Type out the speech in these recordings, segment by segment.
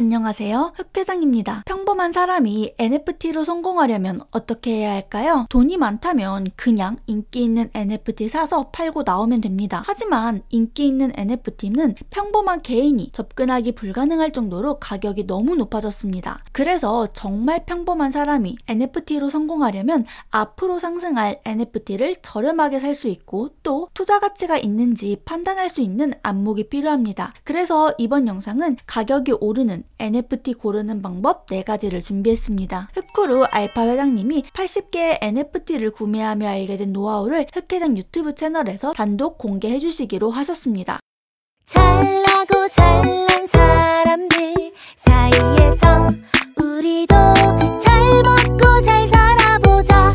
안녕하세요. 흑회장입니다. 평범한 사람이 NFT로 성공하려면 어떻게 해야 할까요? 돈이 많다면 그냥 인기 있는 NFT 사서 팔고 나오면 됩니다. 하지만 인기 있는 NFT는 평범한 개인이 접근하기 불가능할 정도로 가격이 너무 높아졌습니다. 그래서 정말 평범한 사람이 NFT로 성공하려면 앞으로 상승할 NFT를 저렴하게 살 수 있고 또 투자 가치가 있는지 판단할 수 있는 안목이 필요합니다. 그래서 이번 영상은 가격이 오르는 NFT 고르는 방법 4가지를 준비했습니다. 흑크루 알파 회장님이 80개의 NFT를 구매하며 알게 된 노하우를 흑회장 유튜브 채널에서 단독 공개해 주시기로 하셨습니다. 잘나고 잘난 사람들 사이에서 우리도 잘 먹고 잘 살아보자.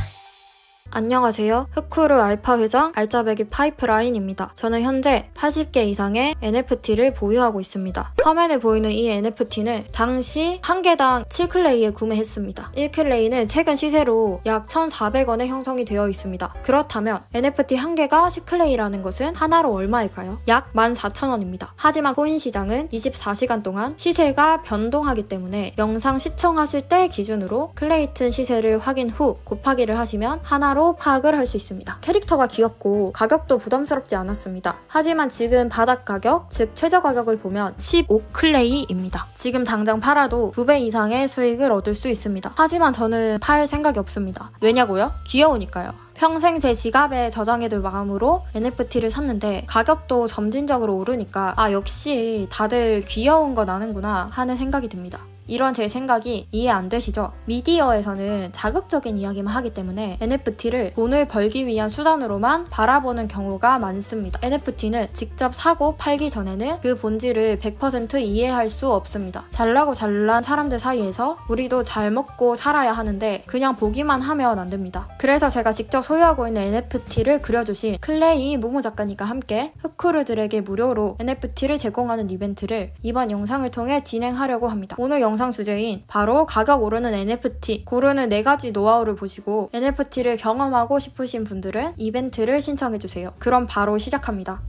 안녕하세요. 흑크루 알파 회장 알짜배기 파이프라인입니다. 저는 현재 80개 이상의 NFT를 보유하고 있습니다. 화면에 보이는 이 NFT는 당시 한 개당 7클레이에 구매했습니다. 1클레이는 최근 시세로 약 1,400원에 형성이 되어 있습니다. 그렇다면 NFT 한 개가 10클레이라는 것은 하나로 얼마일까요? 약 14,000원입니다. 하지만 코인 시장은 24시간 동안 시세가 변동하기 때문에 영상 시청하실 때 기준으로 클레이튼 시세를 확인 후 곱하기를 하시면 하나로 파악을 할 수 있습니다. 캐릭터가 귀엽고 가격도 부담스럽지 않았습니다. 하지만 지금 바닥 가격, 즉 최저 가격을 보면 15클레이입니다. 지금 당장 팔아도 2배 이상의 수익을 얻을 수 있습니다. 하지만 저는 팔 생각이 없습니다. 왜냐고요? 귀여우니까요. 평생 제 지갑에 저장해둘 마음으로 NFT를 샀는데 가격도 점진적으로 오르니까 역시 다들 귀여운 거 나는구나 하는 생각이 듭니다. 이런 제 생각이 이해 안 되시죠? 미디어에서는 자극적인 이야기만 하기 때문에 NFT를 돈을 벌기 위한 수단으로만 바라보는 경우가 많습니다. NFT는 직접 사고 팔기 전에는 그 본질을 100% 이해할 수 없습니다. 잘나고 잘난 사람들 사이에서 우리도 잘 먹고 살아야 하는데 그냥 보기만 하면 안 됩니다. 그래서 제가 직접 소유하고 있는 NFT를 그려주신 클레이 모모 작가님과 함께 흑크루들에게 무료로 NFT를 제공하는 이벤트를 이번 영상을 통해 진행하려고 합니다. 오늘 영상 주제인 바로 가격 오르는 NFT 고르는 4가지 노하우를 보시고 NFT를 경험하고 싶으신 분들은 이벤트를 신청해주세요. 그럼 바로 시작합니다.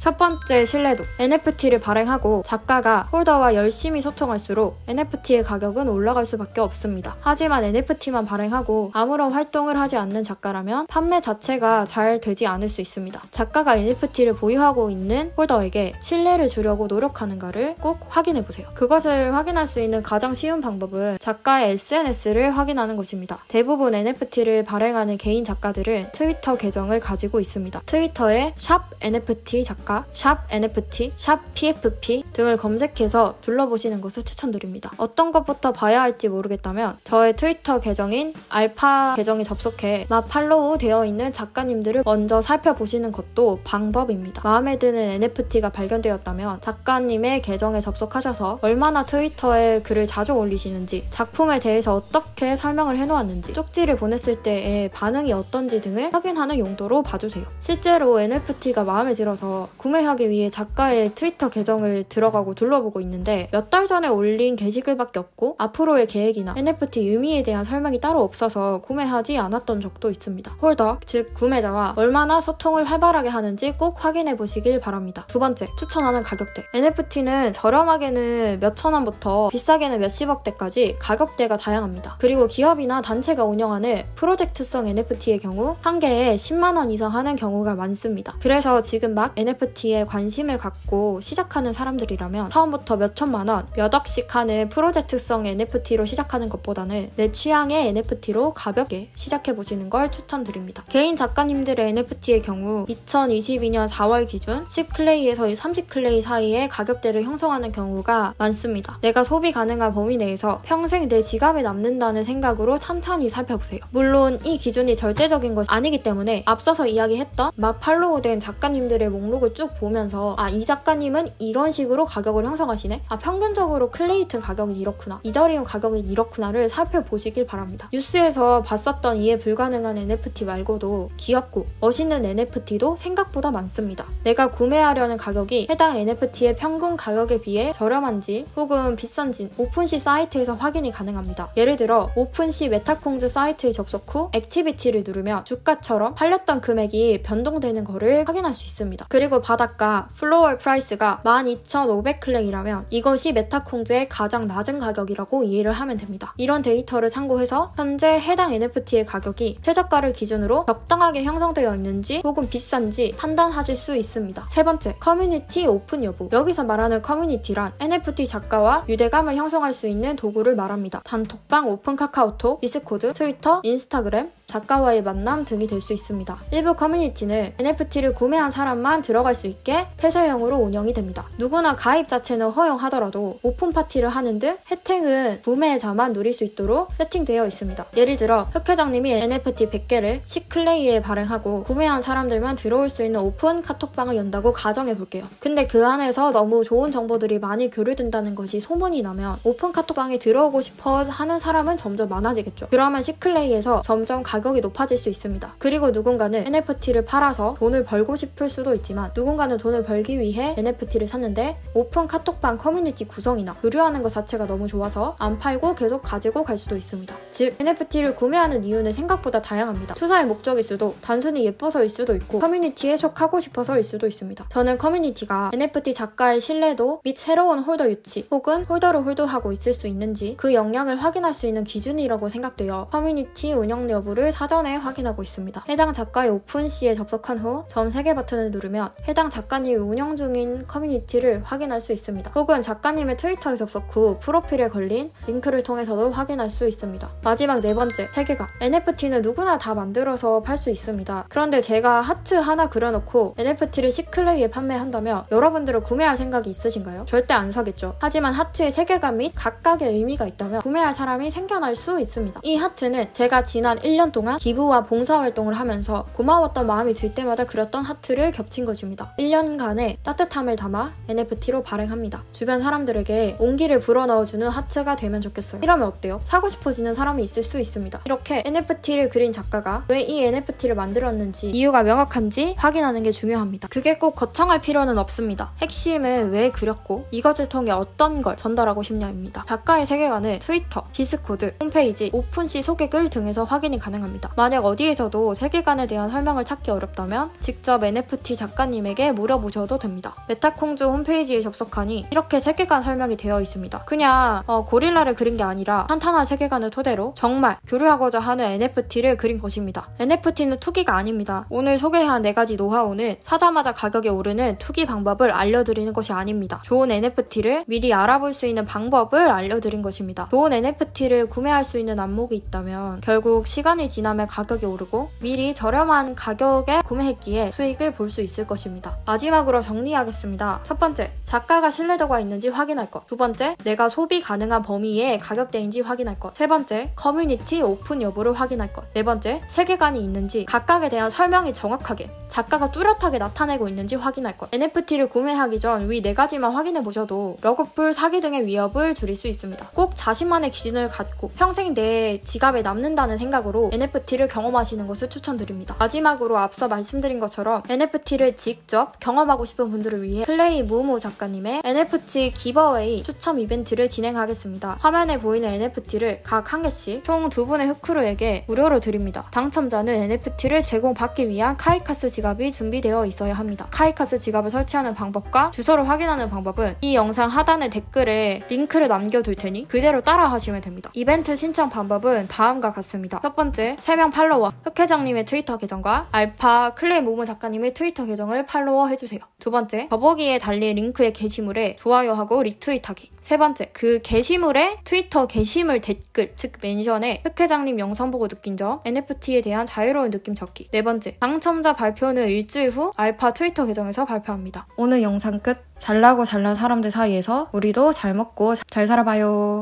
첫 번째, 신뢰도. NFT를 발행하고 작가가 홀더와 열심히 소통할수록 NFT의 가격은 올라갈 수밖에 없습니다. 하지만 NFT만 발행하고 아무런 활동을 하지 않는 작가라면 판매 자체가 잘 되지 않을 수 있습니다. 작가가 NFT를 보유하고 있는 홀더에게 신뢰를 주려고 노력하는가를 꼭 확인해보세요. 그것을 확인할 수 있는 가장 쉬운 방법은 작가의 SNS를 확인하는 것입니다. 대부분 NFT를 발행하는 개인 작가들은 트위터 계정을 가지고 있습니다. 트위터에 샵 NFT 작가, 샵 NFT, 샵 PFP 등을 검색해서 둘러보시는 것을 추천드립니다. 어떤 것부터 봐야 할지 모르겠다면 저의 트위터 계정인 알파 계정에 접속해 팔로우 되어 있는 작가님들을 먼저 살펴보시는 것도 방법입니다. 마음에 드는 NFT가 발견되었다면 작가님의 계정에 접속하셔서 얼마나 트위터에 글을 자주 올리시는지, 작품에 대해서 어떻게 설명을 해놓았는지, 쪽지를 보냈을 때의 반응이 어떤지 등을 확인하는 용도로 봐주세요. 실제로 NFT가 마음에 들어서 구매하기 위해 작가의 트위터 계정을 들어가고 둘러보고 있는데 몇 달 전에 올린 게시글밖에 없고 앞으로의 계획이나 NFT 의미에 대한 설명이 따로 없어서 구매하지 않았던 적도 있습니다. 홀더, 즉 구매자와 얼마나 소통을 활발하게 하는지 꼭 확인해 보시길 바랍니다. 두 번째, 추천하는 가격대. NFT는 저렴하게는 몇천 원부터 비싸게는 몇십억대까지 가격대가 다양합니다. 그리고 기업이나 단체가 운영하는 프로젝트성 NFT의 경우 한 개에 10만 원 이상 하는 경우가 많습니다. 그래서 지금 막 NFT에 관심을 갖고 시작하는 사람들이라면 처음부터 몇천만 원, 몇 억씩 하는 프로젝트성 NFT로 시작하는 것보다는 내 취향의 NFT로 가볍게 시작해보시는 걸 추천드립니다. 개인 작가님들의 NFT의 경우 2022년 4월 기준 10클레이에서 30클레이 사이의 가격대를 형성하는 경우가 많습니다. 내가 소비 가능한 범위 내에서 평생 내 지갑에 남는다는 생각으로 천천히 살펴보세요. 물론 이 기준이 절대적인 것이 아니기 때문에 앞서서 이야기했던 팔로우된 작가님들의 목록을 쭉 보면서 이 작가님은 이런 식으로 가격을 형성하시네? 평균적으로 클레이튼 가격이 이렇구나, 이더리움 가격이 이렇구나를 살펴보시길 바랍니다. 뉴스에서 봤었던 이해 불가능한 NFT 말고도 귀엽고 멋있는 NFT도 생각보다 많습니다. 내가 구매하려는 가격이 해당 NFT의 평균 가격에 비해 저렴한지 혹은 비싼지 오픈시 사이트에서 확인이 가능합니다. 예를 들어 오픈시 메타콩즈 사이트에 접속 후 액티비티를 누르면 주가처럼 팔렸던 금액이 변동되는 거를 확인할 수 있습니다. 그리고 바닷가 플로어 프라이스가 12,500클레이라면 이것이 메타콩즈의 가장 낮은 가격이라고 이해를 하면 됩니다. 이런 데이터를 참고해서 현재 해당 NFT의 가격이 최저가를 기준으로 적당하게 형성되어 있는지 혹은 비싼지 판단하실 수 있습니다. 세 번째, 커뮤니티 오픈 여부. 여기서 말하는 커뮤니티란 NFT 작가와 유대감을 형성할 수 있는 도구를 말합니다. 단톡방, 오픈 카카오톡, 디스코드, 트위터, 인스타그램, 작가와의 만남 등이 될 수 있습니다. 일부 커뮤니티는 NFT를 구매한 사람만 들어갈 수 있게 폐쇄형으로 운영이 됩니다. 누구나 가입 자체는 허용하더라도 오픈 파티를 하는 등 혜택은 구매자만 누릴 수 있도록 세팅되어 있습니다. 예를 들어 흑 회장님이 NFT 100개를 시클레이에 발행하고 구매한 사람들만 들어올 수 있는 오픈 카톡방을 연다고 가정해볼게요. 근데 그 안에서 너무 좋은 정보들이 많이 교류된다는 것이 소문이 나면 오픈 카톡방에 들어오고 싶어 하는 사람은 점점 많아지겠죠. 그러면 시클레이에서 점점 가격이 높아질 수 있습니다. 그리고 누군가는 NFT를 팔아서 돈을 벌고 싶을 수도 있지만 누군가는 돈을 벌기 위해 NFT를 샀는데 오픈 카톡방 커뮤니티 구성이나 교류하는 것 자체가 너무 좋아서 안 팔고 계속 가지고 갈 수도 있습니다. 즉 NFT를 구매하는 이유는 생각보다 다양합니다. 투자의 목적일 수도, 단순히 예뻐서일 수도 있고 커뮤니티에 속하고 싶어서일 수도 있습니다. 저는 커뮤니티가 NFT 작가의 신뢰도 및 새로운 홀더 유치 혹은 홀더를 홀더하고 있을 수 있는지 그 역량을 확인할 수 있는 기준이라고 생각되어 커뮤니티 운영 여부를 사전에 확인하고 있습니다. 해당 작가의 오픈시에 접속한 후 점 3개 버튼을 누르면 해당 작가님이 운영 중인 커뮤니티를 확인할 수 있습니다. 혹은 작가님의 트위터에 접속 후 프로필에 걸린 링크를 통해서도 확인할 수 있습니다. 마지막 네 번째, 세계관. NFT는 누구나 다 만들어서 팔 수 있습니다. 그런데 제가 하트 하나 그려놓고 NFT를 시클레이에 판매한다면 여러분들은 구매할 생각이 있으신가요? 절대 안 사겠죠. 하지만 하트의 세계관 및 각각의 의미가 있다면 구매할 사람이 생겨날 수 있습니다. 이 하트는 제가 지난 1년 동안 기부와 봉사활동을 하면서 고마웠던 마음이 들 때마다 그렸던 하트를 겹친 것입니다. 1년간의 따뜻함을 담아 NFT로 발행합니다. 주변 사람들에게 온기를 불어넣어주는 하트가 되면 좋겠어요. 이러면 어때요? 사고 싶어지는 사람이 있을 수 있습니다. 이렇게 NFT를 그린 작가가 왜 이 NFT를 만들었는지 이유가 명확한지 확인하는 게 중요합니다. 그게 꼭 거창할 필요는 없습니다. 핵심은 왜 그렸고 이것을 통해 어떤 걸 전달하고 싶냐입니다. 작가의 세계관은 트위터, 디스코드, 홈페이지, 오픈시 소개글 등에서 확인이 가능합니다. 만약 어디에서도 세계관에 대한 설명을 찾기 어렵다면 직접 NFT 작가님에게 물어보셔도 됩니다. 메타콩즈 홈페이지에 접속하니 이렇게 세계관 설명이 되어 있습니다. 그냥 고릴라를 그린 게 아니라 탄탄한 세계관을 토대로 정말 교류하고자 하는 NFT를 그린 것입니다. NFT는 투기가 아닙니다. 오늘 소개한 4가지 노하우는 사자마자 가격이 오르는 투기 방법을 알려드리는 것이 아닙니다. 좋은 NFT를 미리 알아볼 수 있는 방법을 알려드린 것입니다. 좋은 NFT를 구매할 수 있는 안목이 있다면 결국 시간이 지나면 가격이 오르고 미리 저렴한 가격에 구매했기에 수익을 볼 수 있을 것입니다. 마지막으로 정리하겠습니다. 첫 번째, 작가가 신뢰도가 있는지 확인할 것. 두 번째, 내가 소비 가능한 범위의 가격대인지 확인할 것. 세 번째, 커뮤니티 오픈 여부를 확인할 것. 네 번째, 세계관이 있는지 각각에 대한 설명이 정확하게 작가가 뚜렷하게 나타내고 있는지 확인할 것. NFT를 구매하기 전 위 4가지만 확인해 보셔도 러그풀, 사기 등의 위협을 줄일 수 있습니다. 꼭 자신만의 기준을 갖고 평생 내 지갑에 남는다는 생각으로 NFT를 경험하시는 것을 추천드립니다. 마지막으로 앞서 말씀드린 것처럼 NFT를 직접 경험하고 싶은 분들을 위해 클레이 무무 작가님의 NFT 기버웨이 추첨 이벤트를 진행하겠습니다. 화면에 보이는 NFT를 각 1개씩 총 2분의 흑크루에게 무료로 드립니다. 당첨자는 NFT를 제공받기 위한 카이카스 지갑이 준비되어 있어야 합니다. 카이카스 지갑을 설치하는 방법과 주소를 확인하는 방법은 이 영상 하단의 댓글에 링크를 남겨둘 테니 그대로 따라 하시면 됩니다. 이벤트 신청 방법은 다음과 같습니다. 첫 번째, 3명 팔로워, 흑 회장님의 트위터 계정과 알파 클레이 무무 작가님의 트위터 계정을 팔로워 해주세요. 두 번째, 더보기에 달린 링크의 게시물에 좋아요하고 리트윗하기. 세 번째, 그 게시물에 트위터 게시물 댓글, 즉 멘션에 흑 회장님 영상 보고 느낀 점, NFT에 대한 자유로운 느낌 적기. 네 번째, 당첨자 발표는 일주일 후 알파 트위터 계정에서 발표합니다. 오늘 영상 끝. 잘나고 잘난 사람들 사이에서 우리도 잘 먹고 잘 살아봐요.